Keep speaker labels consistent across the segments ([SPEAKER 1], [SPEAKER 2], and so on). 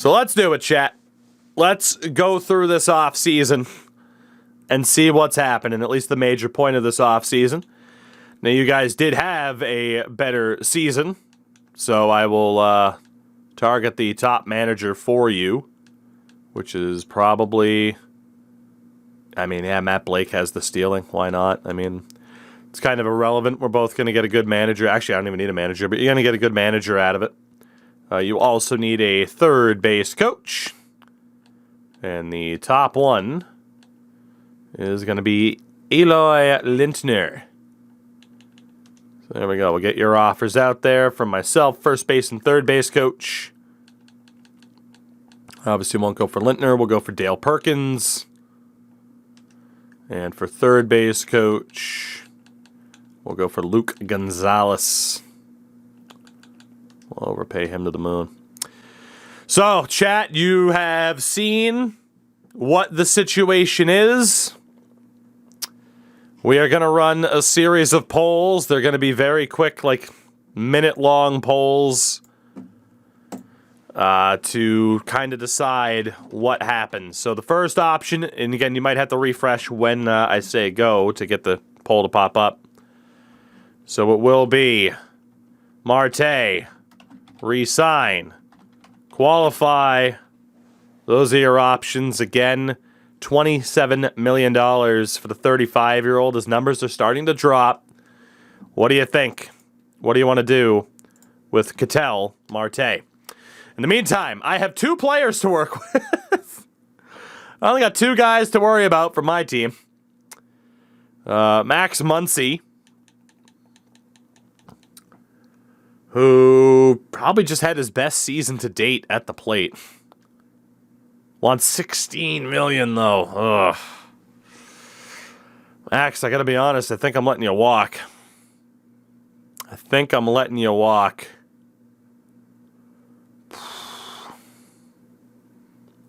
[SPEAKER 1] So let's do it, chat. Let's go through this offseason and see what's happening, at least the major point of this offseason. Now, you guys did have a better season, so I will target the top manager for you, which is probably... I mean, yeah, Matt Blake has the stealing. Why not? I mean, it's kind of irrelevant. We're both going to get a good manager. Actually, I don't even need a manager, but you're going to get a good manager out of it. You also need a third base coach. And the top one is going to be Eloy Lintner. So there we go. We'll get your offers out there from myself, first base and third base coach. Obviously, we won't go for Lintner. We'll go for Dale Perkins. And for third base coach, we'll go for Luke Gonzalez. We'll overpay him to the moon. So, chat, you have seen what the situation is. We are going to run a series of polls. They're going to be very quick, like minute-long polls to kind of decide what happens. So the first option, and again, you might have to refresh when I say go to get the poll to pop up. So it will be Marte, resign, qualify. Those are your options. Again, $27 million for the 35-year-old. His numbers are starting to drop. What do you think? What do you want to do with Ketel Marte? In the meantime, I have two players to work with. I only got two guys to worry about for my team. Max Muncie, who probably just had his best season to date at the plate. Wants $16 million, though. Ugh. Max, I gotta be honest, I think I'm letting you walk.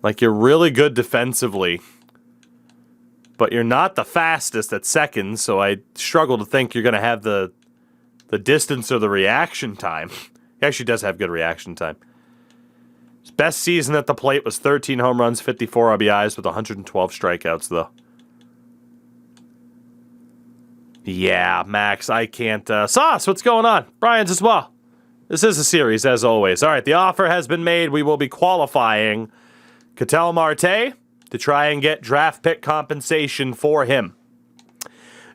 [SPEAKER 1] Like, you're really good defensively, but you're not the fastest at second, so I struggle to think you're going to have the distance or the reaction time. He actually does have good reaction time. His best season at the plate was 13 home runs, 54 RBIs with 112 strikeouts, though. Yeah, Max, I can't... Sauce, what's going on? Brian's as well. This is a series, as always. All right, the offer has been made. We will be qualifying Ketel Marte to try and get draft pick compensation for him.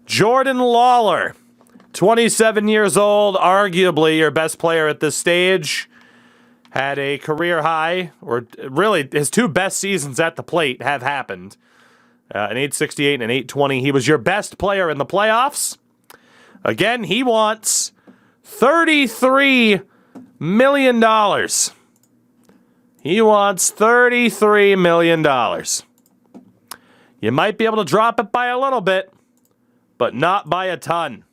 [SPEAKER 1] Jordan Lawler, 27 years old, arguably your best player at this stage. Had a career high, or really his two best seasons at the plate have happened. An 868 and an 820. He was your best player in the playoffs. Again, he wants $33 million. He wants $33 million. You might be able to drop it by a little bit, but not by a ton.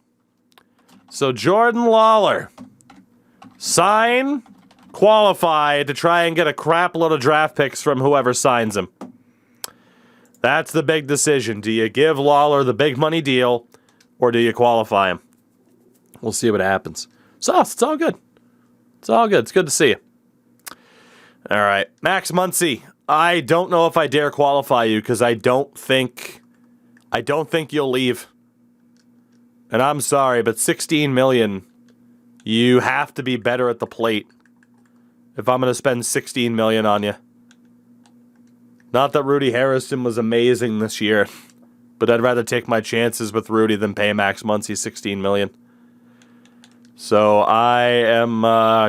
[SPEAKER 1] So Jordan Lawler, sign, qualify to try and get a crap load of draft picks from whoever signs him. That's the big decision. Do you give Lawler the big money deal, or do you qualify him? We'll see what happens. So, it's all good. It's all good. It's good to see you. All right, Max Muncie. I don't know if I dare qualify you because I don't think you'll leave. And I'm sorry, but $16 million, you have to be better at the plate if I'm going to spend $16 million on you. Not that Rudy Harrison was amazing this year, but I'd rather take my chances with Rudy than pay Max Muncie $16 million. So I am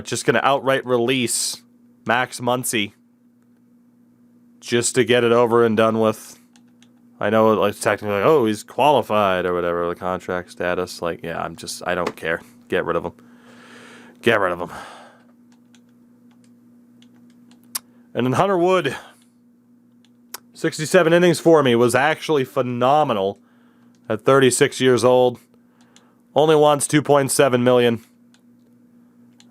[SPEAKER 1] just going to outright release Max Muncie just to get it over and done with. I know, like, technically, like, oh, he's qualified or whatever, the contract status. Like, yeah, I don't care. Get rid of him. Get rid of him. And then Hunter Wood, 67 innings for me, was actually phenomenal at 36 years old. Only wants $2.7 million.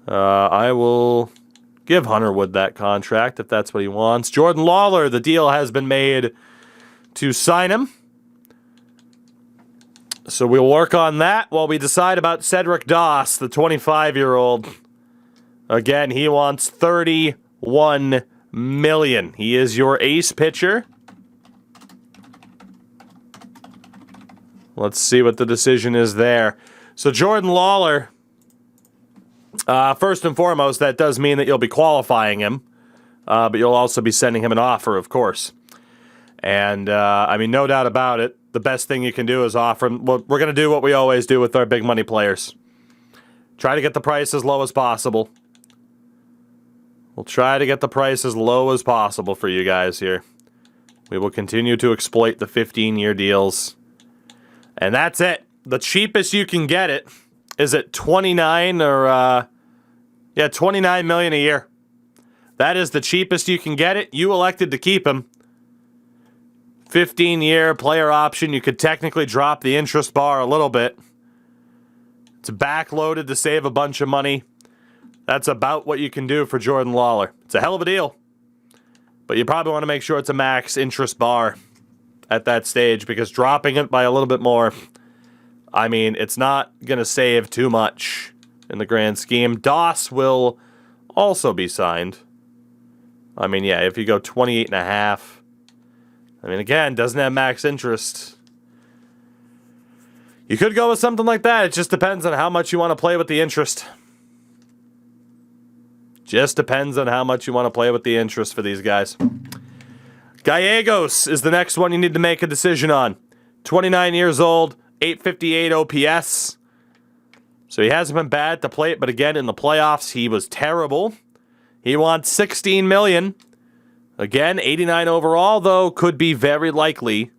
[SPEAKER 1] I will give Hunter Wood that contract if that's what he wants. Jordan Lawler, the deal has been made to sign him. So we'll work on that while we decide about Cedric Doss, the 25-year-old. Again, he wants $31 million. He is your ace pitcher. Let's see what the decision is there. So Jordan Lawler, first and foremost, that does mean that you'll be qualifying him, but you'll also be sending him an offer, of course. And, I mean, no doubt about it, the best thing you can do is offer him. Well, we're going to do what we always do with our big money players. Try to get the price as low as possible. We'll try to get the price as low as possible for you guys here. We will continue to exploit the 15-year deals. And that's it. The cheapest you can get it is at 29 or, yeah, 29 million a year. That is the cheapest you can get it. You elected to keep him. 15-year player option. You could technically drop the interest bar a little bit. It's backloaded to save a bunch of money. That's about what you can do for Jordan Lawler. It's a hell of a deal. But you probably want to make sure it's a max interest bar at that stage, because dropping it by a little bit more, I mean, it's not going to save too much in the grand scheme. Doss will also be signed. I mean, yeah, if you go 28.5, I mean, again, doesn't have max interest. You could go with something like that. It just depends on how much you want to play with the interest. Just depends on how much you want to play with the interest for these guys. Gallegos is the next one you need to make a decision on. 29 years old, 858 OPS. So he hasn't been bad to plate, but again, in the playoffs, he was terrible. He wants $16 million. Again, 89 overall, though, could be very likely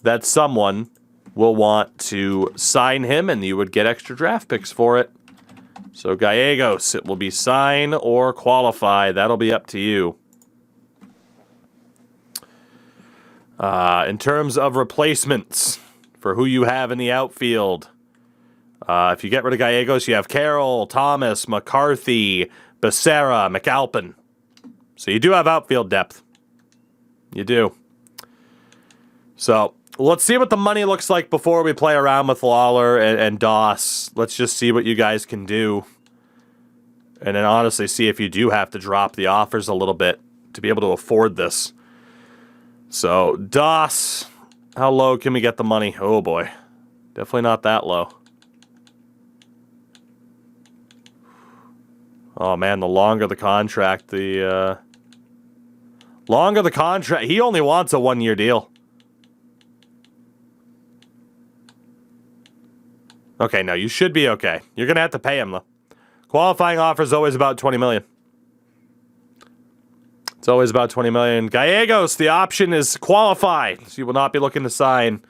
[SPEAKER 1] that someone will want to sign him, and you would get extra draft picks for it. So Gallegos, it will be sign or qualify. That'll be up to you. In terms of replacements for who you have in the outfield, if you get rid of Gallegos, you have Carroll, Thomas, McCarthy, Becerra, McAlpin. So you do have outfield depth. You do. So let's see what the money looks like before we play around with Lawler and Doss. Let's just see what you guys can do. And then honestly see if you do have to drop the offers a little bit to be able to afford this. So, Doss, how low can we get the money? Oh boy. Definitely not that low. Oh man, the longer the contract, the longer the contract. He only wants a 1-year deal. Okay, no, you should be okay. You're going to have to pay him, though. Qualifying offer is always about $20 million. It's always about $20 million. Gallegos, the option is qualify. So you will not be looking to sign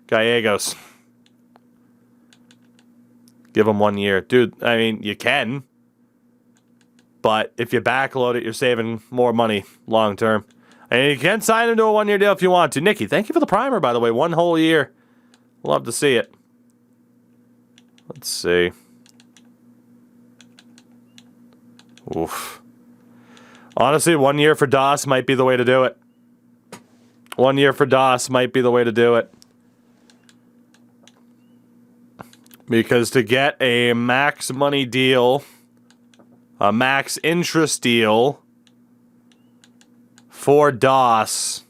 [SPEAKER 1] Gallegos. Give him 1 year. Dude, I mean, you can. But if you backload it, you're saving more money long term. And you can sign him to a 1-year deal if you want to. Nikki, thank you for the primer, by the way. 1 whole year. Love to see it. Let's see. Oof. Honestly, 1 year for Doss might be the way to do it. 1 year for Doss might be the way to do it. Because to get a max money deal, a max interest deal for Doss,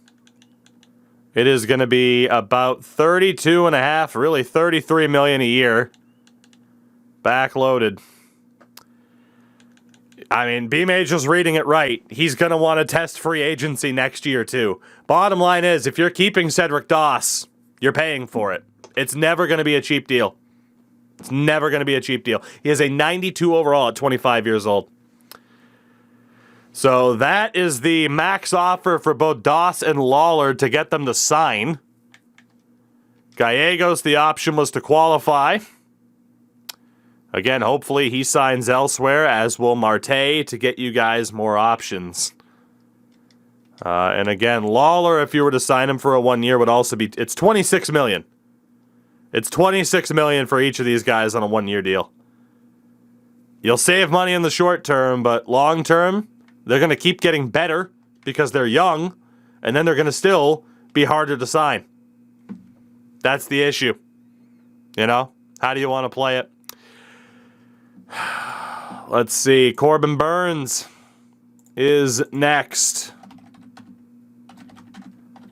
[SPEAKER 1] it is going to be about 32.5, really 33 million a year. Backloaded. I mean, B-Major's reading it right. He's going to want to test free agency next year, too. Bottom line is, if you're keeping Cedric Doss, you're paying for it. It's never going to be a cheap deal. It's never going to be a cheap deal. He has a 92 overall at 25 years old. So that is the max offer for both Doss and Lawler to get them to sign. Gallegos, the option was to qualify. Again, hopefully he signs elsewhere, as will Marte, to get you guys more options. And again, Lawler, if you were to sign him for a 1 year, would also be... It's $26 million. It's $26 million for each of these guys on a 1-year deal. You'll save money in the short term, but long term, they're going to keep getting better because they're young, and then they're going to still be harder to sign. That's the issue. You know? How do you want to play it? Let's see. Corbin Burns. is next.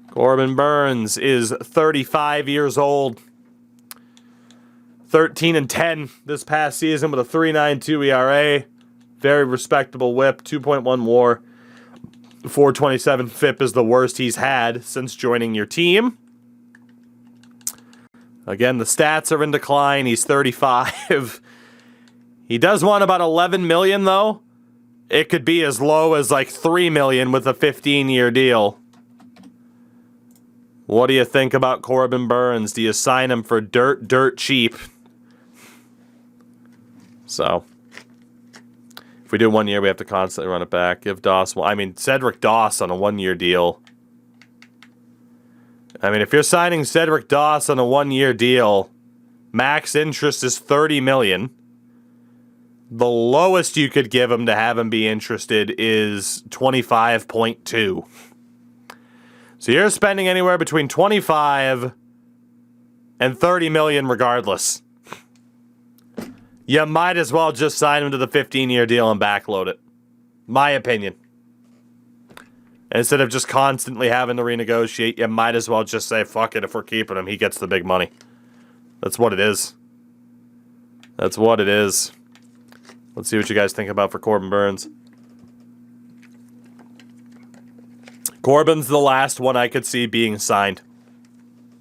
[SPEAKER 1] Corbin Burns is 35 years old. 13-10 this past season with a 3.92 ERA. Very respectable whip, 2.1 WAR. 427 FIP is the worst he's had since joining your team. Again, the stats are in decline. He's 35. He does want about 11 million though. It could be as low as like 3 million with a 15-year deal. What do you think about Corbin Burns? Do you sign him for dirt cheap? So, if we do 1 year, we have to constantly run it back. Give Doss, well, I mean, Cedric Doss on a 1-year deal. I mean, if you're signing Cedric Doss on a 1-year deal, max interest is 30 million. The lowest you could give him to have him be interested is 25.2. So you're spending anywhere between 25 and 30 million regardless. You might as well just sign him to the 15-year deal and backload it. My opinion. Instead of just constantly having to renegotiate, you might as well just say, fuck it, if we're keeping him, he gets the big money. That's what it is. That's what it is. Let's see what you guys think about for Corbin Burns. Corbin's the last one I could see being signed.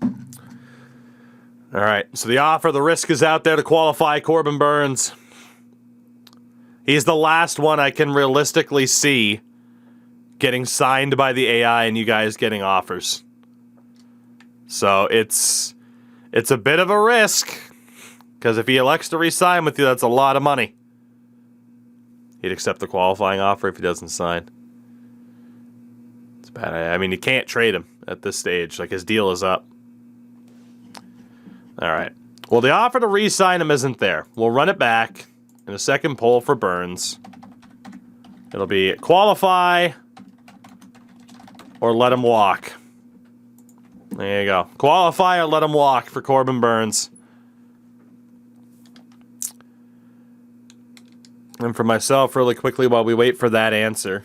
[SPEAKER 1] All right, so the offer, the risk is out there to qualify Corbin Burns. He's the last one I can realistically see getting signed by the AI and you guys getting offers. So it's a bit of a risk, because if he elects to re-sign with you, that's a lot of money. He'd accept the qualifying offer if he doesn't sign. It's bad. I mean, you can't trade him at this stage. Like, his deal is up. All right. Well, the offer to re-sign him isn't there. We'll run it back in a second poll for Burns. It'll be qualify or let him walk. There you go. Qualify or let him walk for Corbin Burns. And for myself, really quickly, while we wait for that answer,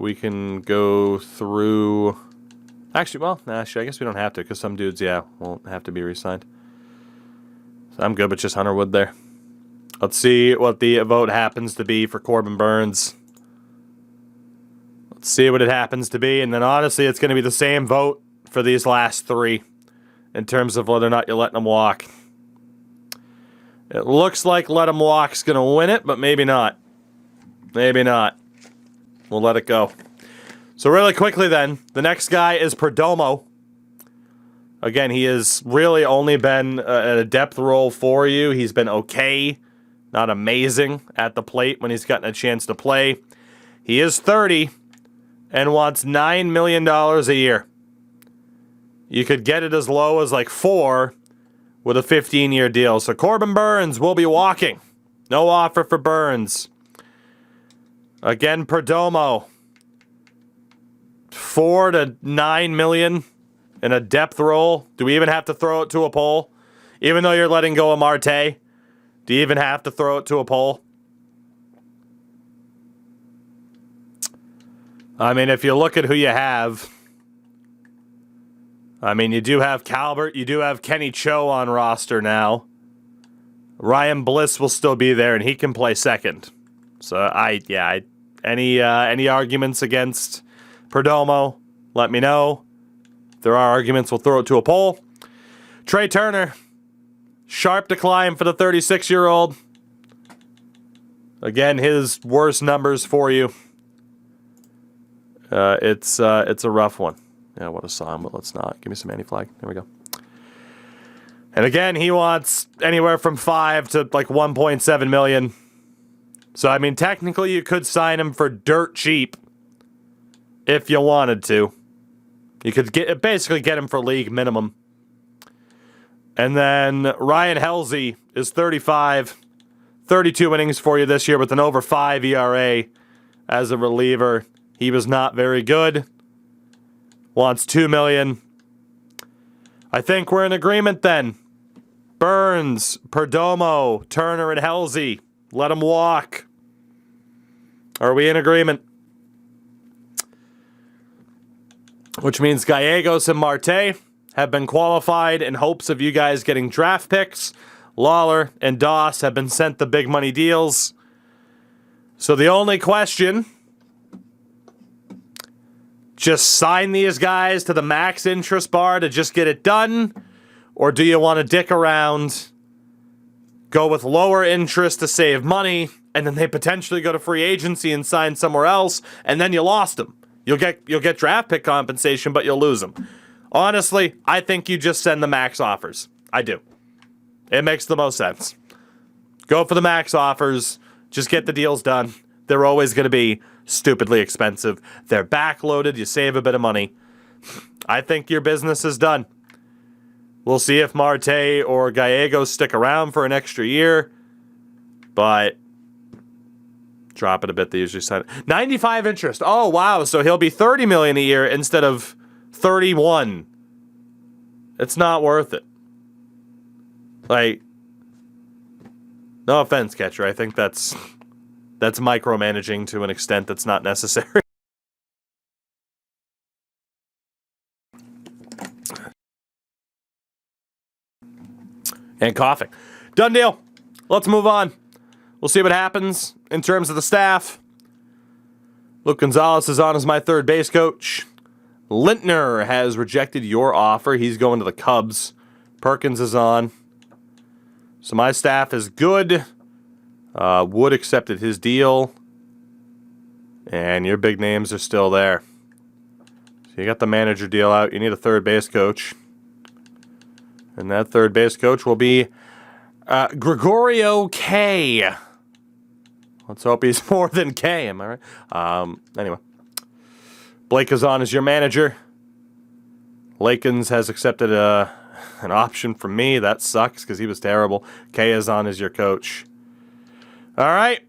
[SPEAKER 1] we can go through... Actually, well, I guess we don't have to, because some dudes, won't have to be re-signed. So I'm good with just Hunter Wood there. Let's see what the vote happens to be for Corbin Burns. Let's see what it happens to be, and then honestly, it's going to be the same vote for these last three in terms of whether or not you're letting them walk. It looks like let him walk's going to win it, but maybe not. Maybe not. We'll let it go. So really quickly then, the next guy is Perdomo. Again, he has really only been a depth role for you. He's been okay, not amazing at the plate when he's gotten a chance to play. He is 30 and wants $9 million a year. You could get it as low as like 4 with a 15-year deal. So Corbin Burns will be walking. No offer for Burns. Again, Perdomo. 4 to 9 million in a depth role. Do we even have to throw it to a poll? Even though you're letting go of Marte, do you even have to throw it to a poll? I mean, if you look at who you have, I mean, you do have Calvert, you do have Kenny Cho on roster now. Ryan Bliss will still be there, and he can play second. So, any arguments against Perdomo, let me know. If there are arguments, we'll throw it to a poll. Trey Turner, sharp decline for the 36-year-old. Again, his worst numbers for you. It's a rough one. Yeah, what a song, but let's not. Give me some anti-flag. There we go. And again, he wants anywhere from 5 to like 1.7 million. So, I mean, technically you could sign him for dirt cheap if you wanted to. You could basically get him for league minimum. And then Ryan Helsley is 35. 32 innings for you this year with an over 5 ERA as a reliever. He was not very good. Wants $2 million. I think we're in agreement then. Burns, Perdomo, Turner, and Helsley. Let them walk. Are we in agreement? Which means Gallegos and Marte have been qualified in hopes of you guys getting draft picks. Lawler and Doss have been sent the big money deals. So the only question, just sign these guys to the max interest bar to just get it done? Or do you want to dick around, go with lower interest to save money, and then they potentially go to free agency and sign somewhere else, and then you lost them? You'll get draft pick compensation, but you'll lose them. Honestly, I think you just send the max offers. I do. It makes the most sense. Go for the max offers. Just get the deals done. They're always going to be stupidly expensive. They're backloaded. You save a bit of money. I think your business is done. We'll see if Marte or Gallegos stick around for an extra year. But drop it a bit. They usually sign it. 95 interest. Oh, wow. So he'll be $30 million a year instead of 31. It's not worth it. Like, no offense, catcher. I think that's micromanaging to an extent that's not necessary. And coughing. Done deal. Let's move on. We'll see what happens in terms of the staff. Luke Gonzalez is on as my third base coach. Lintner has rejected your offer. He's going to the Cubs. Perkins is on. So my staff is good. Wood accepted his deal. And your big names are still there. So you got the manager deal out. You need a third base coach. And that third base coach will be Gregorio K. Let's hope he's more than K, am I right? Anyway. Blake is on as your manager. Lakins has accepted an option from me. That sucks because he was terrible. K is on as your coach. All right.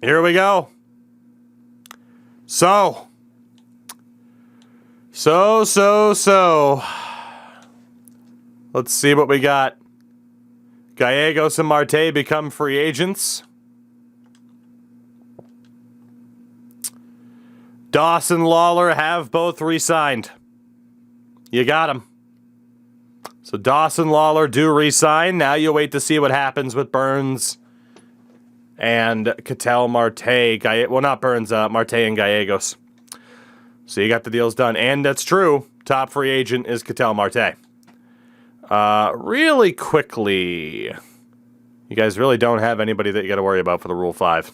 [SPEAKER 1] Here we go. So. Let's see what we got. Gallegos and Marte become free agents. Dawson Lawler have both re-signed. You got them. So Dawson Lawler do re-sign. Now you wait to see what happens with Burns and Ketel Marte. Well, not Burns, Marte and Gallegos. So you got the deals done. And that's true. Top free agent is Ketel Marte. Really quickly, you guys really don't have anybody that you got to worry about for the Rule 5.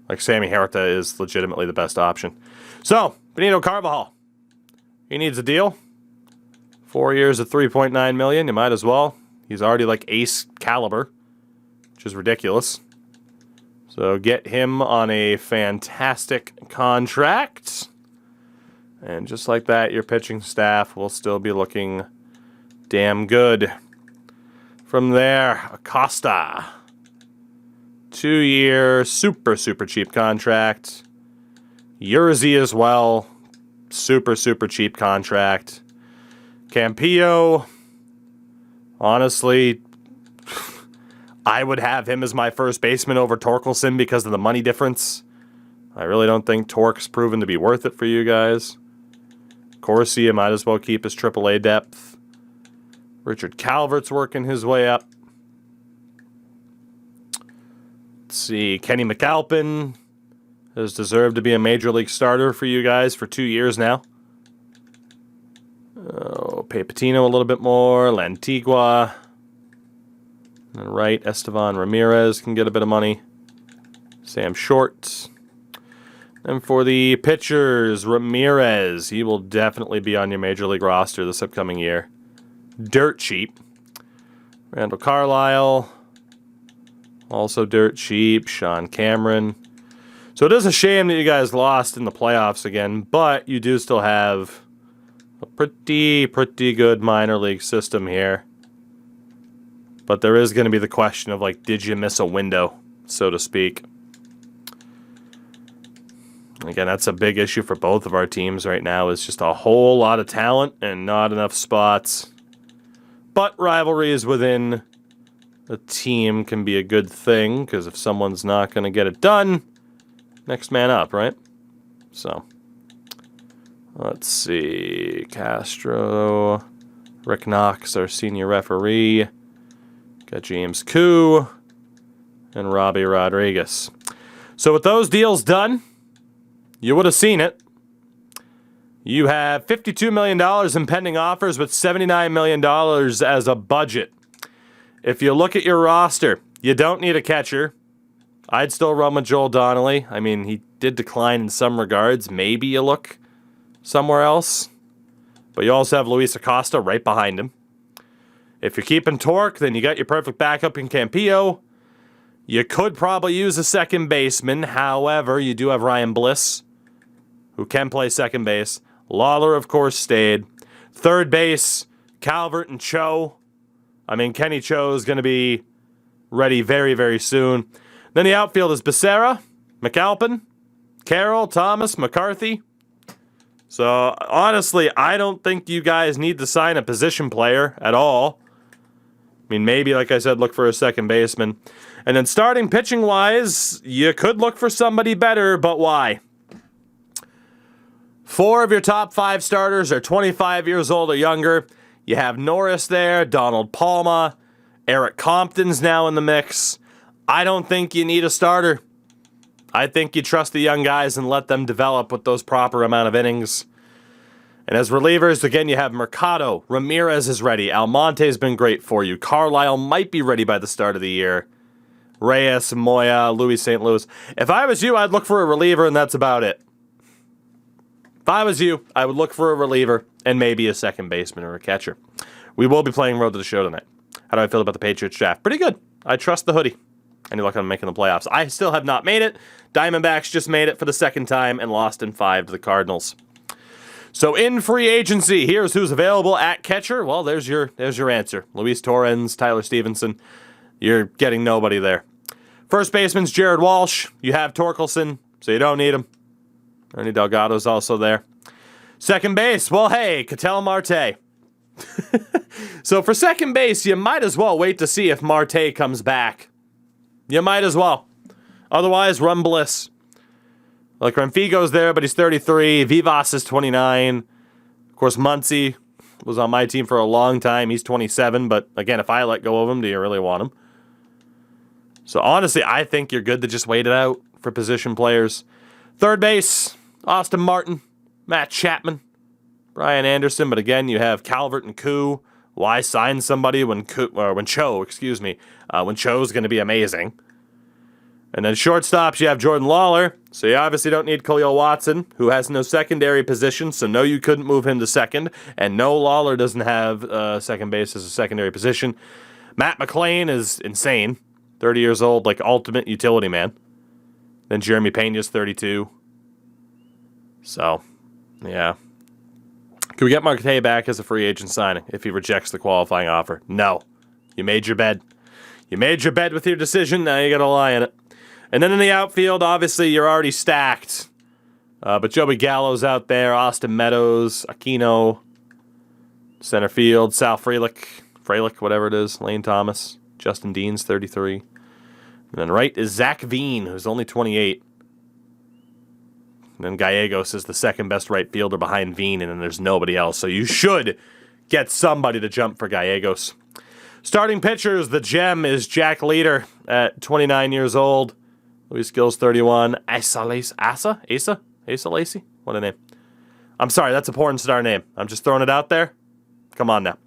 [SPEAKER 1] Like Sammy Herta is legitimately the best option. So, Benito Carvajal. He needs a deal. 4 years at $3.9 million. You might as well. He's already like ace caliber, which is ridiculous. So get him on a fantastic contract. And just like that, your pitching staff will still be looking damn good. From there, Acosta. 2-year, super cheap contract. Yerzy as well. Super cheap contract. Campillo. Honestly, I would have him as my first baseman over Torkelson because of the money difference. I really don't think Torque's proven to be worth it for you guys. Corsi, you might as well keep his AAA depth. Richard Calvert's working his way up. Let's see. Kenny McAlpin has deserved to be a major league starter for you guys for 2 years now. Pay Patino a little bit more. Lantigua. And right, Estevan Ramirez can get a bit of money. Sam Short. And for the pitchers, Ramirez. He will definitely be on your major league roster this upcoming year. Dirt cheap. Randall Carlisle. Also dirt cheap. Sean Cameron. So it is a shame that you guys lost in the playoffs again, but you do still have a pretty good minor league system here. But there is going to be the question of, like, did you miss a window, so to speak? Again, that's a big issue for both of our teams right now, is just a whole lot of talent and not enough spots. But rivalries within a team can be a good thing, because if someone's not going to get it done, next man up, right? So, let's see. Castro, Rick Knox, our senior referee. Got James Koo and Robbie Rodriguez. So with those deals done, you would have seen it. You have $52 million in pending offers with $79 million as a budget. If you look at your roster, you don't need a catcher. I'd still run with Joel Donnelly. I mean, he did decline in some regards. Maybe you look somewhere else. But you also have Luis Acosta right behind him. If you're keeping Torque, then you got your perfect backup in Campillo. You could probably use a second baseman. However, you do have Ryan Bliss, who can play second base. Lawler, of course, stayed. Third base, Calvert and Cho. I mean, Kenny Cho is going to be ready very, very soon. Then the outfield is Becerra, McAlpin, Carroll, Thomas, McCarthy. So, honestly, I don't think you guys need to sign a position player at all. I mean, maybe, like I said, look for a second baseman. And then starting pitching-wise, you could look for somebody better, but why? 4 of your top 5 starters are 25 years old or younger. You have Norris there, Donald Palma, Eric Compton's now in the mix. I don't think you need a starter. I think you trust the young guys and let them develop with those proper amount of innings. And as relievers, again, you have Mercado. Ramirez is ready. Almonte's been great for you. Carlisle might be ready by the start of the year. Reyes, Moya, Luis St. Louis. If I was you, I'd look for a reliever, and that's about it. If I was you, I would look for a reliever and maybe a second baseman or a catcher. We will be playing Road to the Show tonight. How do I feel about the Patriots draft? Pretty good. I trust the hoodie. Any luck on making the playoffs? I still have not made it. Diamondbacks just made it for the second time and lost in 5 to the Cardinals. So in free agency, here's who's available at catcher. Well, there's your answer. Luis Torrens, Tyler Stevenson. You're getting nobody there. First baseman's Jared Walsh. You have Torkelson, so you don't need him. Ernie Delgado's also there. Second base, well, hey, Ketel Marte. So for second base, you might as well wait to see if Marte comes back. You might as well. Otherwise, run Bliss. Like, Renfigo's there, but he's 33. Vivas is 29. Of course, Muncie was on my team for a long time. He's 27, but again, if I let go of him, do you really want him? So honestly, I think you're good to just wait it out for position players. Third base, Austin Martin, Matt Chapman, Brian Anderson, but again, you have Calvert and Koo. Why sign somebody when Cho's going to be amazing? And then shortstops, you have Jordan Lawler, so you obviously don't need Khalil Watson, who has no secondary position, so no, you couldn't move him to second, and no, Lawler doesn't have second base as a secondary position. Matt McClain is insane, 30 years old, like ultimate utility man. Then Jeremy Pena's 32. So, yeah. Can we get Marte back as a free agent signing if he rejects the qualifying offer? No. You made your bed. You made your bed with your decision, now you gotta lie in it. And then in the outfield, obviously, you're already stacked. But Joey Gallo's out there, Austin Meadows, Aquino, center field, Sal Frelick, whatever it is, Lane Thomas, Justin Dean's 33. And then right is Zach Veen, who's only 28. And then Gallegos is the second best right fielder behind Veen, and then there's nobody else. So you should get somebody to jump for Gallegos. Starting pitchers, the gem is Jack Leader at 29 years old. Luis Gill's 31. Asa Lacey? What a name. I'm sorry, that's a porn star name. I'm just throwing it out there. Come on now.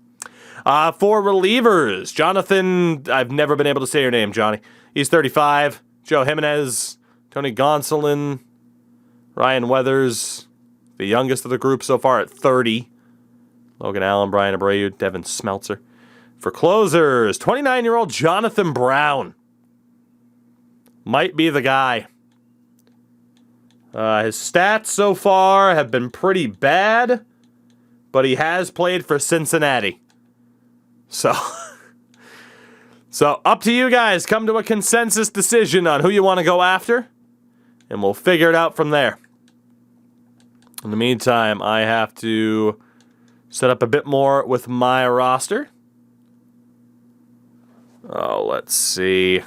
[SPEAKER 1] For relievers, Jonathan, I've never been able to say your name, Johnny. He's 35. Joe Jimenez, Tony Gonsolin, Ryan Weathers, the youngest of the group so far at 30. Logan Allen, Brian Abreu, Devin Smeltzer. For closers, 29-year-old Jonathan Brown. Might be the guy. His stats so far have been pretty bad, but he has played for Cincinnati. So up to you guys. Come to a consensus decision on who you want to go after, and we'll figure it out from there. In the meantime, I have to set up a bit more with my roster. Oh, let's see.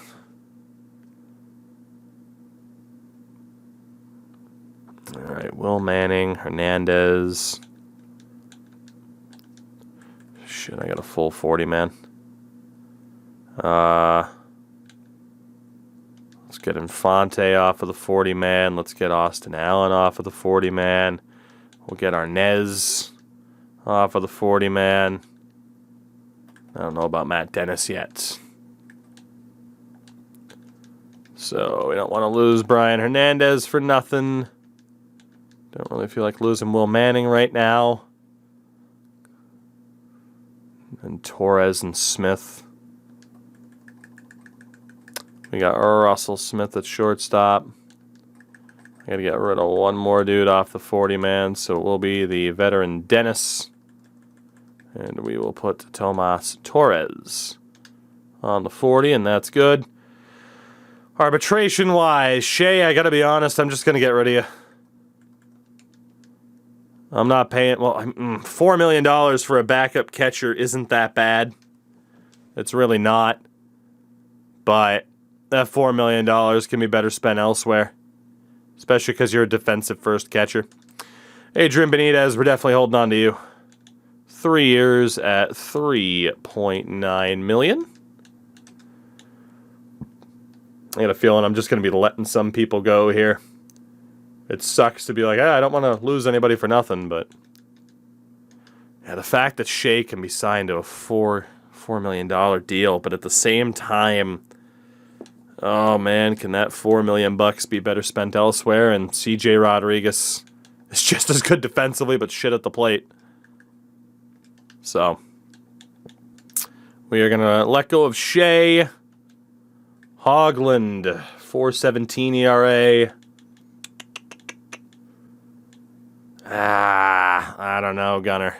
[SPEAKER 1] All right, Will Manning, Hernandez. Shit, I got a full 40, man. Let's get Infante off of the 40, man. Let's get Austin Allen off of the 40, man. We'll get Arnez off of the 40, man. I don't know about Matt Dennis yet. So we don't want to lose Brian Hernandez for nothing. Don't really feel like losing Will Manning right now. And Torres and Smith. We got Russell Smith at shortstop. I got to get rid of one more dude off the 40, man. So it will be the veteran Dennis. And we will put Tomas Torres on the 40, and that's good. Arbitration-wise, Shea, I got to be honest, I'm just going to get rid of you. I'm not paying... Well, $4 million for a backup catcher isn't that bad. It's really not. But that $4 million can be better spent elsewhere. Especially because you're a defensive-first catcher. Adrian Benitez, we're definitely holding on to you. 3 years at $3.9 million. I got a feeling I'm just going to be letting some people go here. It sucks to be like, I don't want to lose anybody for nothing, but yeah, the fact that Shea can be signed to a $4 million deal, but at the same time, oh man, can that $4 million be better spent elsewhere? And CJ Rodriguez is just as good defensively, but shit at the plate. So we are gonna let go of Shea. Hogland, 4.17 ERA. I don't know, Gunner.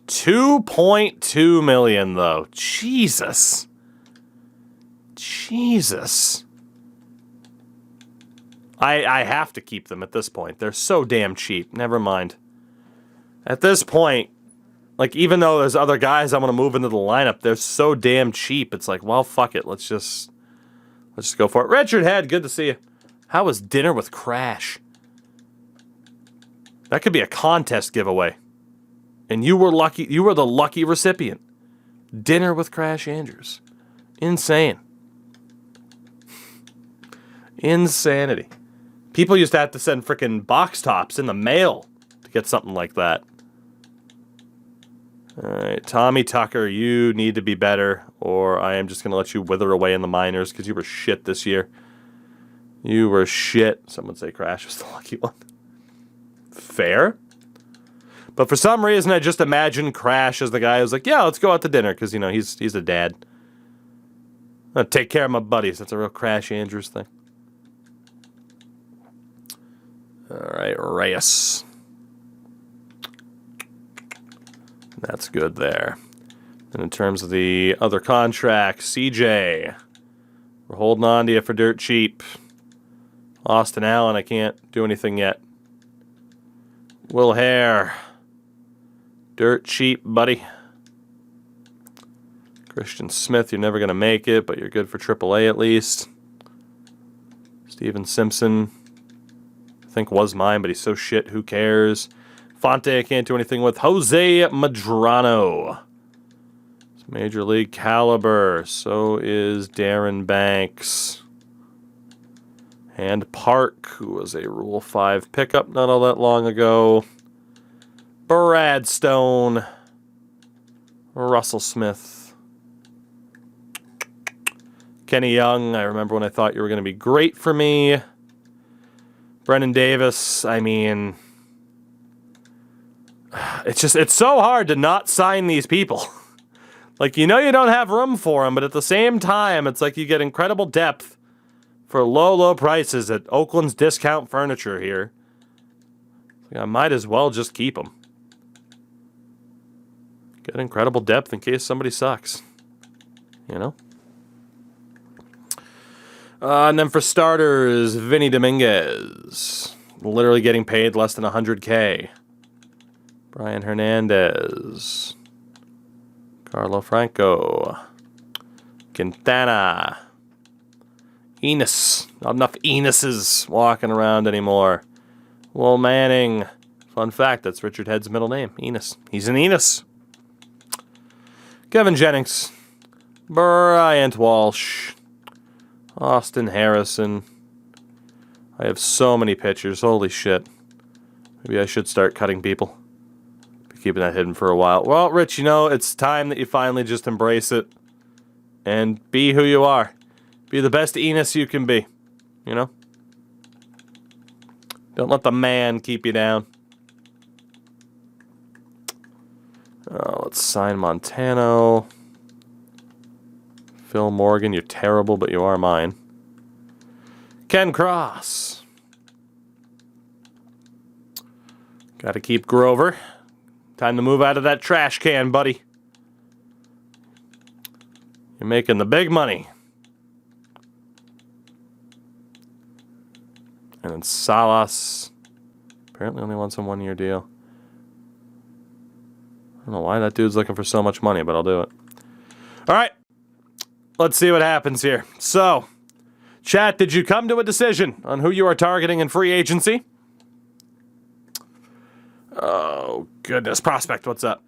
[SPEAKER 1] $2.2 million, though. Jesus. I have to keep them at this point. They're so damn cheap. Never mind. At this point, like, even though there's other guys I want to move into the lineup, they're so damn cheap. It's like, well, fuck it. Let's just go for it. Richard Head, good to see you. How was dinner with Crash? That could be a contest giveaway. And you were lucky. You were the lucky recipient. Dinner with Crash Andrews. Insane. Insanity. People used to have to send frickin' box tops in the mail to get something like that. Alright, Tommy Tucker, you need to be better, or I am just going to let you wither away in the minors because you were shit this year. You were shit. Someone say Crash was the lucky one. Fair. But for some reason, I just imagine Crash as the guy who's like, yeah, let's go out to dinner, because, you know, he's a dad. I'll take care of my buddies. That's a real Crash Andrews thing. Alright, Reyes. That's good there. And in terms of the other contracts, CJ, we're holding on to you for dirt cheap. Austin Allen, I can't do anything yet. Will Hare, dirt cheap, buddy. Christian Smith, you're never going to make it, but you're good for AAA at least. Steven Simpson, I think was mine, but he's so shit, who cares? Fonte, I can't do anything with. Jose Madrano. It's Major League caliber. So is Darren Banks. And Park, who was a Rule 5 pickup not all that long ago. Brad Stone. Russell Smith. Kenny Young, I remember when I thought you were going to be great for me. Brennan Davis, I mean, it's so hard to not sign these people. Like, you know you don't have room for them, but at the same time, it's like you get incredible depth for low, low prices at Oakland's Discount Furniture here. I might as well just keep them. Get incredible depth in case somebody sucks. You know? And then for starters, Vinny Dominguez. Literally getting paid less than $100K. Brian Hernandez. Carlo Franco. Quintana. Enos. Not enough Enoses walking around anymore. Will Manning. Fun fact, that's Richard Head's middle name, Enos. He's an Enos. Kevin Jennings. Bryant Walsh. Austin Harrison. I have so many pitchers. Holy shit. Maybe I should start cutting people. Be keeping that hidden for a while. Well, Rich, you know, it's time that you finally just embrace it. And be who you are. Be the best Enos you can be. You know? Don't let the man keep you down. Let's sign Montano. Phil Morgan, you're terrible, but you are mine. Ken Cross. Got to keep Grover. Time to move out of that trash can, buddy. You're making the big money. And then Salas. Apparently only wants a one-year deal. I don't know why that dude's looking for so much money, but I'll do it. All right. Let's see what happens here. So, chat, did you come to a decision on who you are targeting in free agency? Oh, goodness. Prospect, what's up?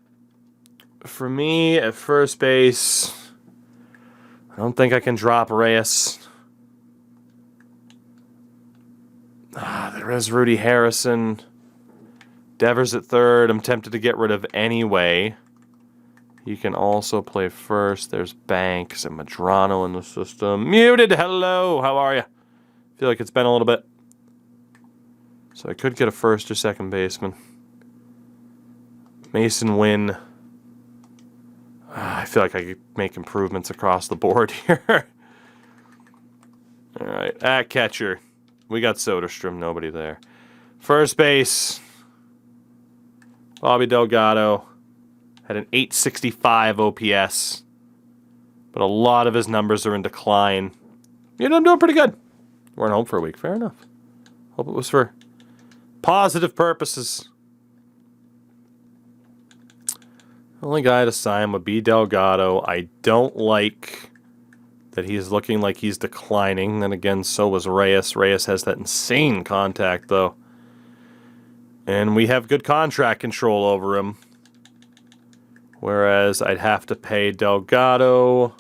[SPEAKER 1] For me, at first base, I don't think I can drop Reyes. There is Rudy Harrison. Devers at third, I'm tempted to get rid of anyway. He can also play first. There's Banks and Madrano in the system. Muted, hello, how are you? Feel like it's been a little bit. So I could get a first or second baseman. Mason Wynn. I feel like I could make improvements across the board here. All right, at catcher. We got Soderstrom, nobody there. First base. Bobby Delgado had an 865 OPS, but a lot of his numbers are in decline. You know, I'm doing pretty good. Weren't home for a week. Fair enough. Hope it was for positive purposes. The only guy to sign would be Delgado. I don't like that he's looking like he's declining. Then again, so was Reyes. Reyes has that insane contact, though. And we have good contract control over him. Whereas I'd have to pay Delgado.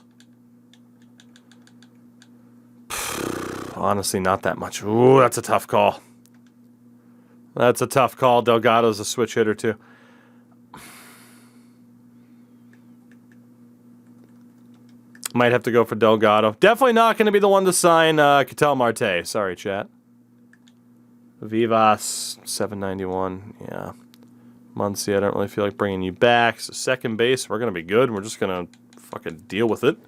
[SPEAKER 1] Honestly, not that much. Ooh, that's a tough call. That's a tough call. Delgado's a switch hitter, too. Might have to go for Delgado. Definitely not going to be the one to sign Ketel Marte. Sorry, chat. Vivas, 791. Yeah. Muncie, I don't really feel like bringing you back. So second base, we're going to be good. We're just going to fucking deal with it.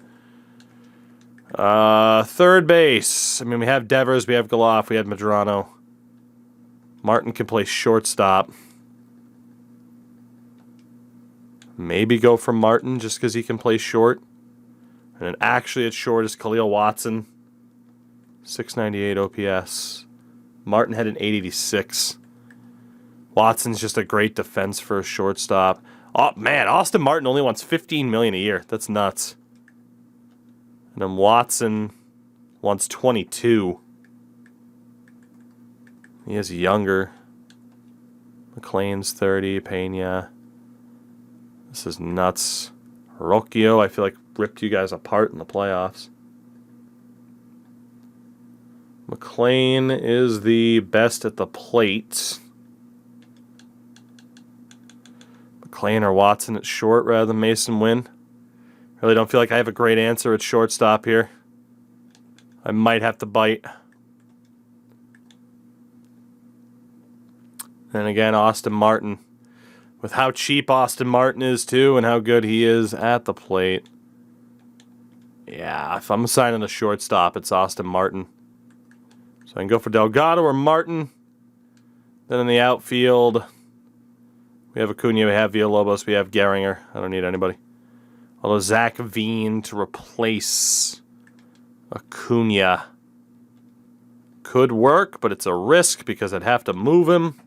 [SPEAKER 1] Third base. I mean, we have Devers, we have Goloff, we have Madrano. Martin can play shortstop. Maybe go for Martin just because he can play short. And then actually at short is Khalil Watson. 698 OPS. Martin had an 886. Watson's just a great defense for a shortstop. Oh, man, Austin Martin only wants $15 million a year. That's nuts. And then Watson wants 22. He is younger. McLean's 30. Pena. This is nuts. Rocchio, I feel like ripped you guys apart in the playoffs. McLean is the best at the plate. McLean or Watson at short rather than Mason Wynn. Really don't feel like I have a great answer at shortstop here. I might have to bite. And again, Austin Martin. With how cheap Austin Martin is, too, and how good he is at the plate. Yeah, if I'm signing a shortstop, it's Austin Martin. So I can go for Delgado or Martin. Then in the outfield, we have Acuna, we have Villalobos, we have Gehringer. I don't need anybody. Although Zach Veen to replace Acuna could work, but it's a risk because I'd have to move him.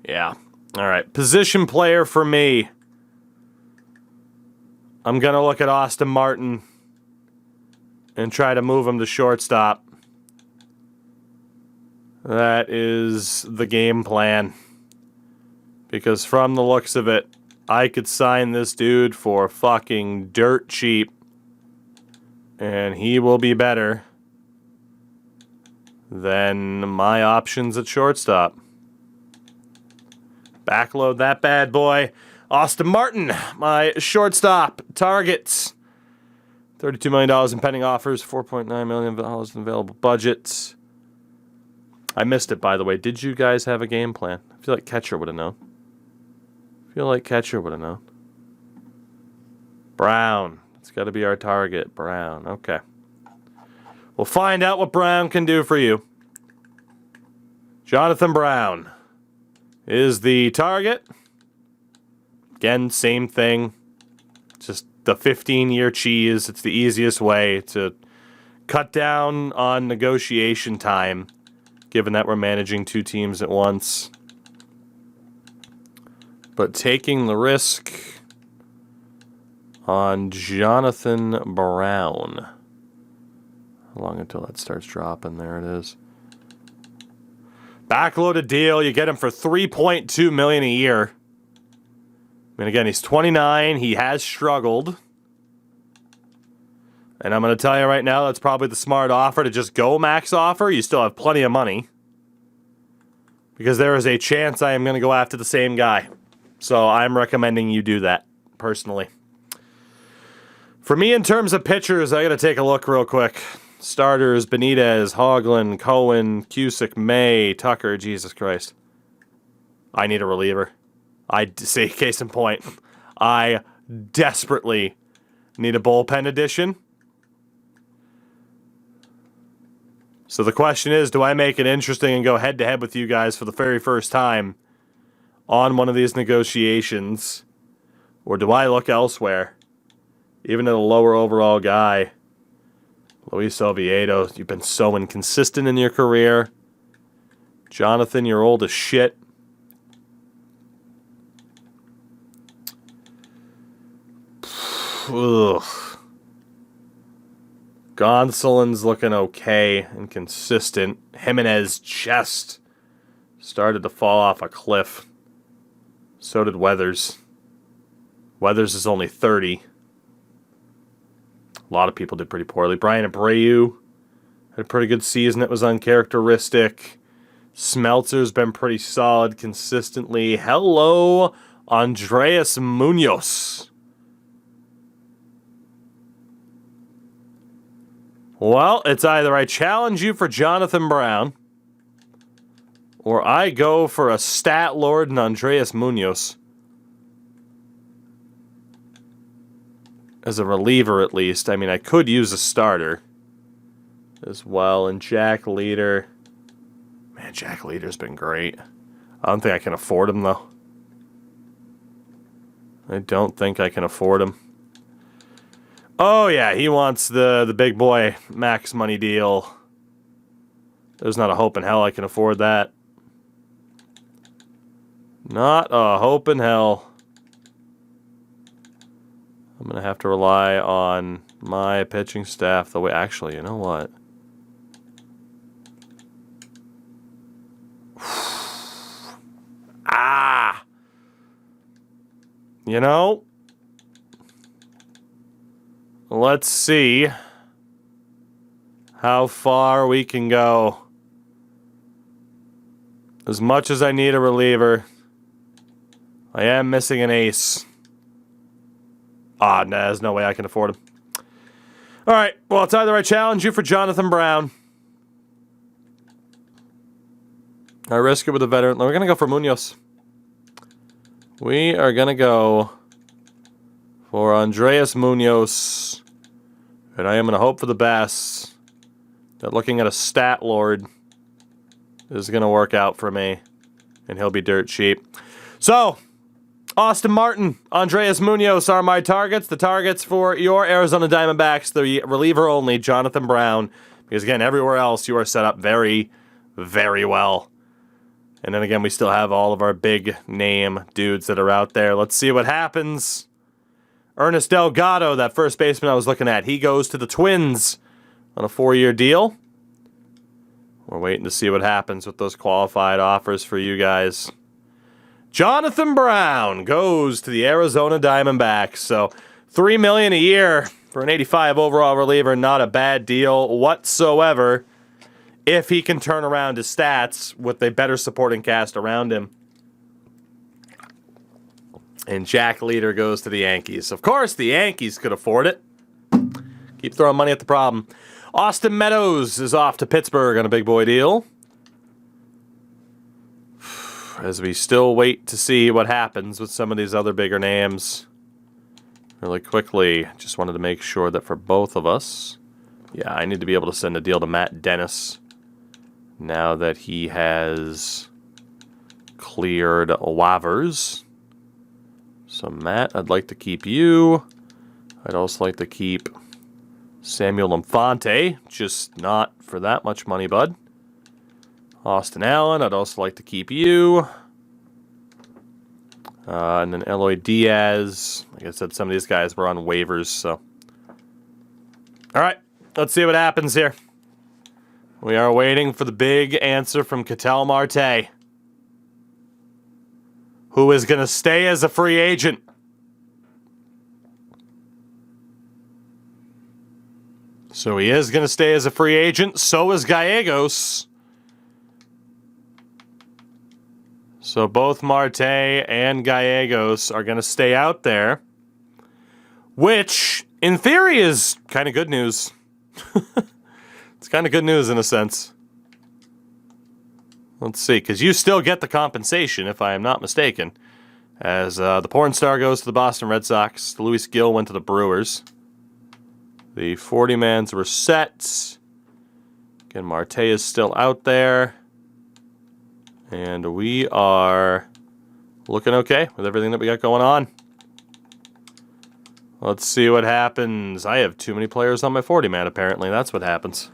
[SPEAKER 1] Yeah. All right. Position player for me. I'm going to look at Austin Martin and try to move him to shortstop. That is the game plan. Because from the looks of it, I could sign this dude for fucking dirt cheap. And he will be better than my options at shortstop. Backload that bad boy. Austin Martin, my shortstop. Targets. $32 million in pending offers. $4.9 million in available budgets. I missed it, by the way. Did you guys have a game plan? I feel like catcher would have known. Brown. It's got to be our target. Brown. Okay. We'll find out what Brown can do for you. Jonathan Brown is the target. Again, same thing. Just the 15-year cheese. It's the easiest way to cut down on negotiation time, given that we're managing two teams at once. But taking the risk on Jonathan Brown. How long until that starts dropping? There it is. Backloaded deal. You get him for $3.2 million a year. I mean, again, he's 29. He has struggled. And I'm going to tell you right now, that's probably the smart offer to just go max offer. You still have plenty of money. Because there is a chance I am going to go after the same guy. So I'm recommending you do that, personally. For me, in terms of pitchers, I got to take a look real quick. Starters, Benitez, Hoagland, Cohen, Cusick, May, Tucker, Jesus Christ. I need a reliever. I say, case in point, I desperately need a bullpen addition. So the question is, do I make it interesting and go head-to-head with you guys for the very first time on one of these negotiations? Or do I look elsewhere? Even at a lower overall guy. Luis Oviedo, you've been so inconsistent in your career. Jonathan, you're old as shit. Ugh. Gonsolin's looking okay and consistent. Jimenez just started to fall off a cliff. So did Weathers. Weathers is only 30. A lot of people did pretty poorly. Brian Abreu had a pretty good season. It was uncharacteristic. Smeltzer's been pretty solid consistently. Hello, Andres Munoz. Well, it's either I challenge you for Jonathan Brown, or I go for a stat lord and Andres Munoz. As a reliever, at least. I mean, I could use a starter as well. And Jack Leader. Man, Jack Leader's been great. I don't think I can afford him, though. I don't think I can afford him. Oh, yeah, he wants the big boy max money deal. There's not a hope in hell I can afford that. Not a hope in hell. I'm going to have to rely on my pitching staff the way... Actually, you know what? You know? Let's see how far we can go. As much as I need a reliever, I am missing an ace. Nah, there's no way I can afford him. All right, well, it's either I challenge you for Jonathan Brown, I risk it with a veteran. We're going to go for Munoz. We are going to go for Andres Munoz. And I am going to hope for the best that looking at a stat lord is going to work out for me. And he'll be dirt cheap. So, Austin Martin, Andres Munoz are my targets. The targets for your Arizona Diamondbacks, the reliever only, Jonathan Brown. Because again, everywhere else you are set up very, very well. And then again, we still have all of our big name dudes that are out there. Let's see what happens. Ernest Delgado, that first baseman I was looking at, he goes to the Twins on a 4-year deal. We're waiting to see what happens with those qualified offers for you guys. Jonathan Brown goes to the Arizona Diamondbacks. So $3 million a year for an 85 overall reliever, not a bad deal whatsoever if he can turn around his stats with a better supporting cast around him. And Jack Leader goes to the Yankees. Of course, the Yankees could afford it. Keep throwing money at the problem. Austin Meadows is off to Pittsburgh on a big boy deal. As we still wait to see what happens with some of these other bigger names. Really quickly, just wanted to make sure that for both of us, yeah, I need to be able to send a deal to Matt Dennis now that he has cleared waivers. So Matt, I'd like to keep you. I'd also like to keep Samuel Infante, just not for that much money, bud. Austin Allen, I'd also like to keep you. And then Eloy Diaz. Like I said, some of these guys were on waivers, so. All right, let's see what happens here. We are waiting for the big answer from Ketel Marte, who is going to stay as a free agent. So he is going to stay as a free agent. So is Gallegos. So both Marte and Gallegos are going to stay out there, which, in theory, is kind of good news. It's kind of good news in a sense. Let's see, because you still get the compensation, if I am not mistaken. As the porn star goes to the Boston Red Sox, Luis Gil went to the Brewers. The 40-mans were set. Again, Marte is still out there. And we are looking okay with everything that we got going on. Let's see what happens. I have too many players on my 40-man, apparently. That's what happens.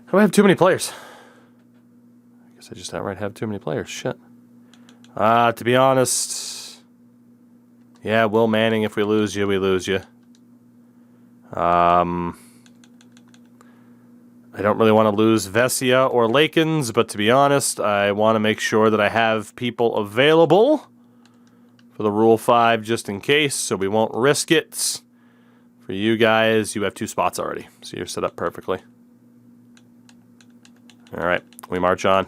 [SPEAKER 1] How do I have too many players? I guess I just outright have too many players. Shit. To be honest, yeah, Will Manning, if we lose you, we lose you. I don't really want to lose Vesia or Lakins, but to be honest, I want to make sure that I have people available for the Rule 5 just in case, so we won't risk it. For you guys, you have 2 spots already, so you're set up perfectly. All right, we march on.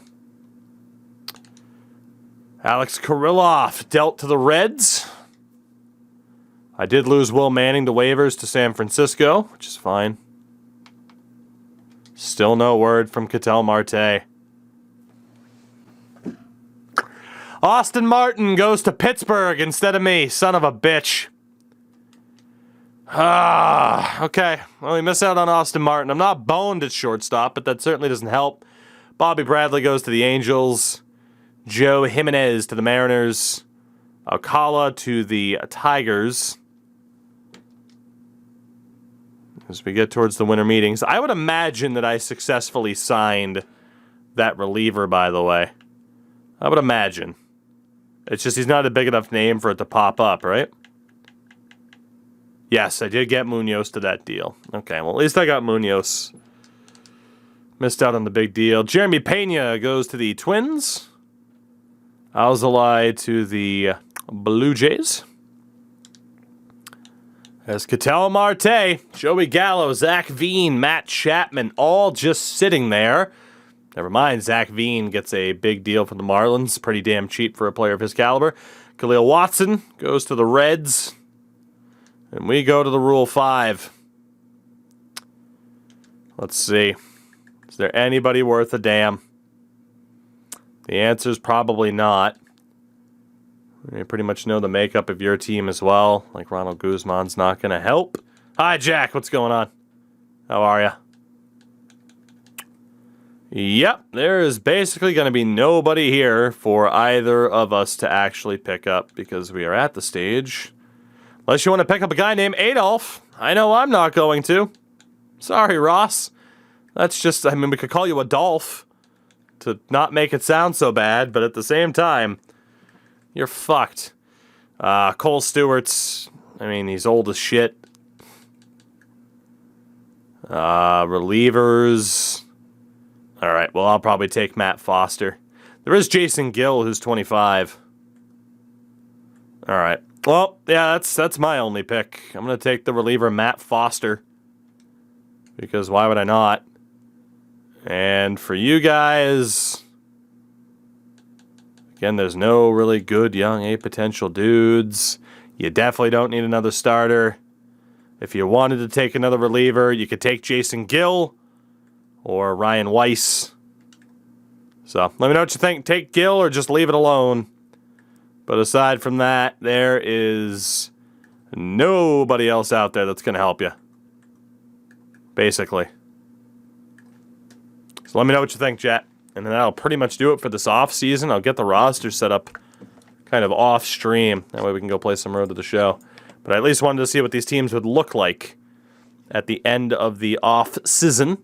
[SPEAKER 1] Alex Kirilloff dealt to the Reds. I did lose Will Manning to waivers to San Francisco, which is fine. Still no word from Ketel Marte. Austin Martin goes to Pittsburgh instead of me. Son of a bitch. Okay. Well, we miss out on Austin Martin. I'm not boned at shortstop, but that certainly doesn't help. Bobby Bradley goes to the Angels. Joe Jimenez to the Mariners. Alcala to the Tigers. As we get towards the winter meetings, I would imagine that I successfully signed that reliever, by the way. I would imagine. It's just he's not a big enough name for it to pop up, right? Yes, I did get Munoz to that deal. Okay, well, at least I got Munoz. Missed out on the big deal. Jeremy Pena goes to the Twins. Alzolay to the Blue Jays. As Ketel Marte, Joey Gallo, Zach Veen, Matt Chapman, all just sitting there. Never mind, Zach Veen gets a big deal from the Marlins. Pretty damn cheap for a player of his caliber. Khalil Watson goes to the Reds. And we go to the Rule 5. Let's see. Is there anybody worth a damn? The answer is probably not. You pretty much know the makeup of your team as well. Like Ronald Guzman's not going to help. Hi, Jack. What's going on? How are you? Yep, there is basically going to be nobody here for either of us to actually pick up because we are at the stage. Unless you want to pick up a guy named Adolf. I know I'm not going to. Sorry, Ross. That's just, I mean, we could call you Adolf to not make it sound so bad, but at the same time, you're fucked. Cole Stewart's, I mean, he's old as shit. Relievers. All right, well, I'll probably take Matt Foster. There is Jason Gill, who's 25. All right. Well, yeah, that's my only pick. I'm going to take the reliever Matt Foster. Because why would I not? And for you guys, again, there's no really good young A potential dudes. You definitely don't need another starter. If you wanted to take another reliever, you could take Jason Gill or Ryan Weiss. So let me know what you think. Take Gill or just leave it alone. But aside from that, there is nobody else out there that's going to help you. Basically. So let me know what you think, chat. And then that'll pretty much do it for this off season. I'll get the roster set up kind of off stream. That way we can go play some Road to the Show. But I at least wanted to see what these teams would look like at the end of the off season.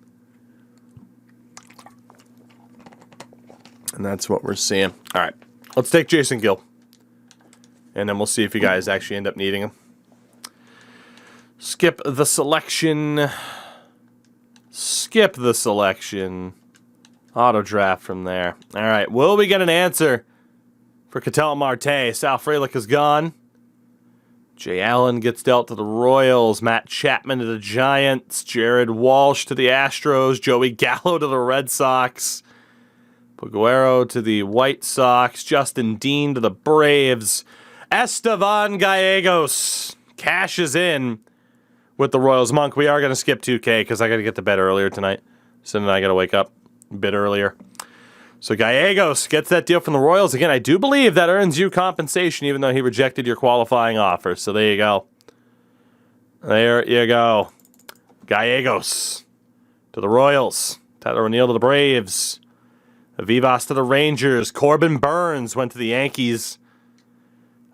[SPEAKER 1] And that's what we're seeing. All right. Let's take Jason Gill. And then we'll see if you guys actually end up needing him. Skip the selection. Skip the selection. Auto draft from there. All right. Will we get an answer for Ketel Marte? Sal Frelick is gone. Jay Allen gets dealt to the Royals. Matt Chapman to the Giants. Jared Walsh to the Astros. Joey Gallo to the Red Sox. Paguero to the White Sox. Justin Dean to the Braves. Estevan Gallegos cashes in with the Royals. Monk, we are going to skip 2K because I got to get to bed earlier tonight. So then I got to wake up a bit earlier. So Gallegos gets that deal from the Royals. Again, I do believe that earns you compensation even though he rejected your qualifying offer. So there you go. There you go. Gallegos to the Royals. Tyler O'Neill to the Braves. Vivas to the Rangers. Corbin Burns went to the Yankees.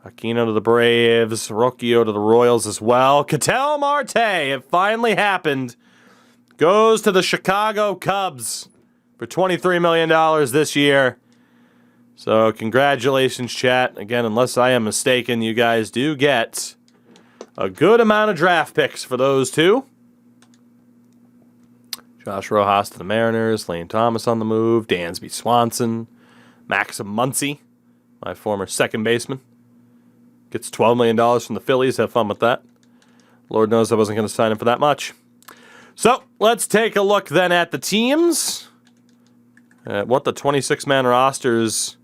[SPEAKER 1] Aquino to the Braves. Rocchio to the Royals as well. Ketel Marte, it finally happened. Goes to the Chicago Cubs for $23 million this year. So congratulations, chat. Again, unless I am mistaken, you guys do get a good amount of draft picks for those two. Josh Rojas to the Mariners. Lane Thomas on the move. Dansby Swanson. Maxim Muncie, my former second baseman. Gets $12 million from the Phillies. Have fun with that. Lord knows I wasn't going to sign him for that much. So, let's take a look then at the teams. At what the 26-man rosters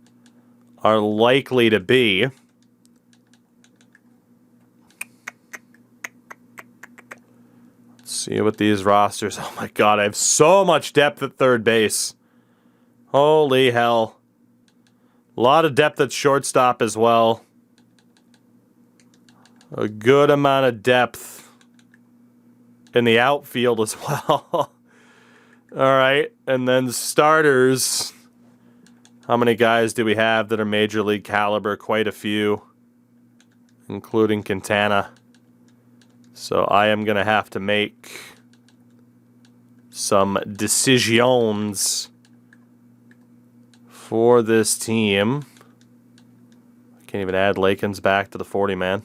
[SPEAKER 1] are likely to be. Let's see what these rosters... Oh my god, I have so much depth at third base. Holy hell. A lot of depth at shortstop as well. A good amount of depth in the outfield as well. All right, and then starters. How many guys do we have that are major league caliber? Quite a few, including Quintana. So I am going to have to make some decisions for this team. I can't even add Lakins back to the 40-man.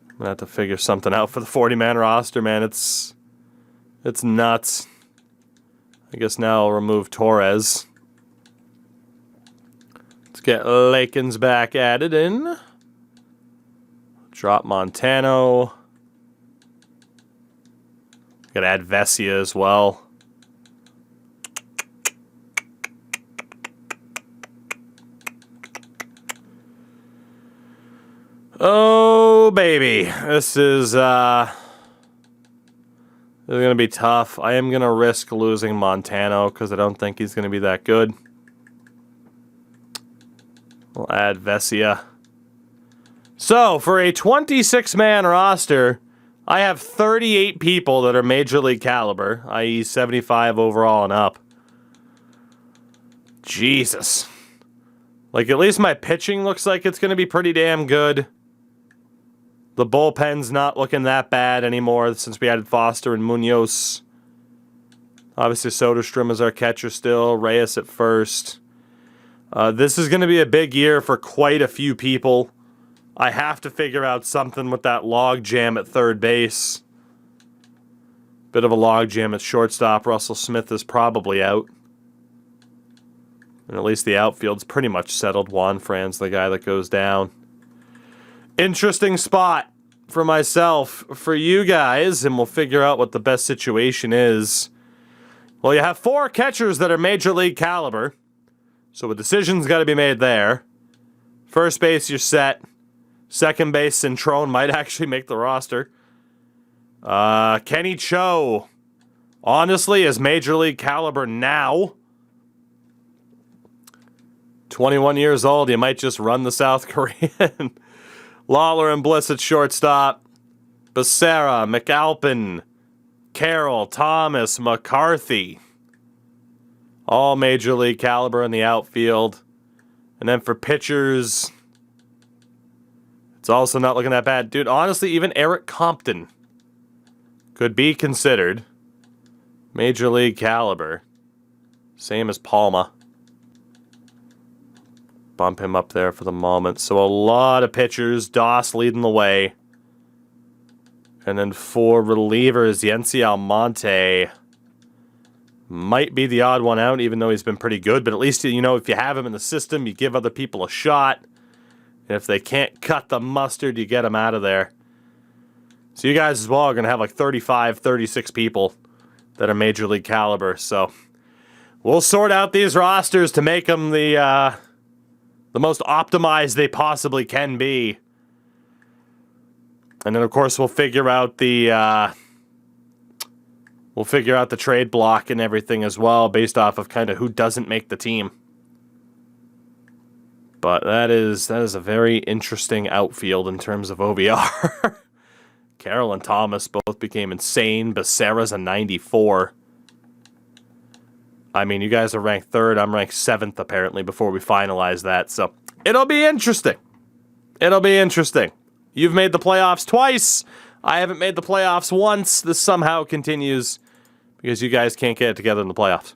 [SPEAKER 1] I'm going to have to figure something out for the 40-man roster, man. It's nuts. I guess now I'll remove Torres. Let's get Lakins back added in. Drop Montano. Got to add Vesia as well. Oh, baby. This is going to be tough. I am going to risk losing Montano because I don't think he's going to be that good. We'll add Vesia. So, for a 26-man roster, I have 38 people that are major league caliber, i.e. 75 overall and up. Jesus. Like, at least my pitching looks like it's going to be pretty damn good. The bullpen's not looking that bad anymore since we added Foster and Munoz. Obviously, Soderstrom is our catcher still. Reyes at first. This is going to be a big year for quite a few people. I have to figure out something with that log jam at third base. Bit of a logjam at shortstop. Russell Smith is probably out. And at least the outfield's pretty much settled. Juan Fran's the guy that goes down. Interesting spot for myself. For you guys, and we'll figure out what the best situation is. Well, you have 4 catchers that are major league caliber. So a decision's got to be made there. First base, you're set. Second base, Cintrone might actually make the roster. Kenny Cho, honestly, is major league caliber now. 21 years old, you might just run the South Korean. Lawler and Bliss at shortstop. Becerra, McAlpin, Carroll, Thomas, McCarthy. All major league caliber in the outfield. And then for pitchers, it's also not looking that bad. Dude, honestly, even Eric Compton could be considered major league caliber. Same as Palma. Bump him up there for the moment. So a lot of pitchers. Doss leading the way. And then 4 relievers. Yency Almonte might be the odd one out, even though he's been pretty good. But at least, you know, if you have him in the system, you give other people a shot. And if they can't cut the mustard, you get them out of there. So you guys as well are going to have like 35, 36 people that are major league caliber. So we'll sort out these rosters to make them the most optimized they possibly can be. And then, of course, we'll figure out the trade block and everything as well, based off of kind of who doesn't make the team. But that is a very interesting outfield in terms of OVR. Carroll and Thomas both became insane. Becerra's a 94. I mean, you guys are ranked 3rd. I'm ranked 7th, apparently, before we finalize that. So it'll be interesting. It'll be interesting. You've made the playoffs twice. I haven't made the playoffs once. This somehow continues because you guys can't get it together in the playoffs.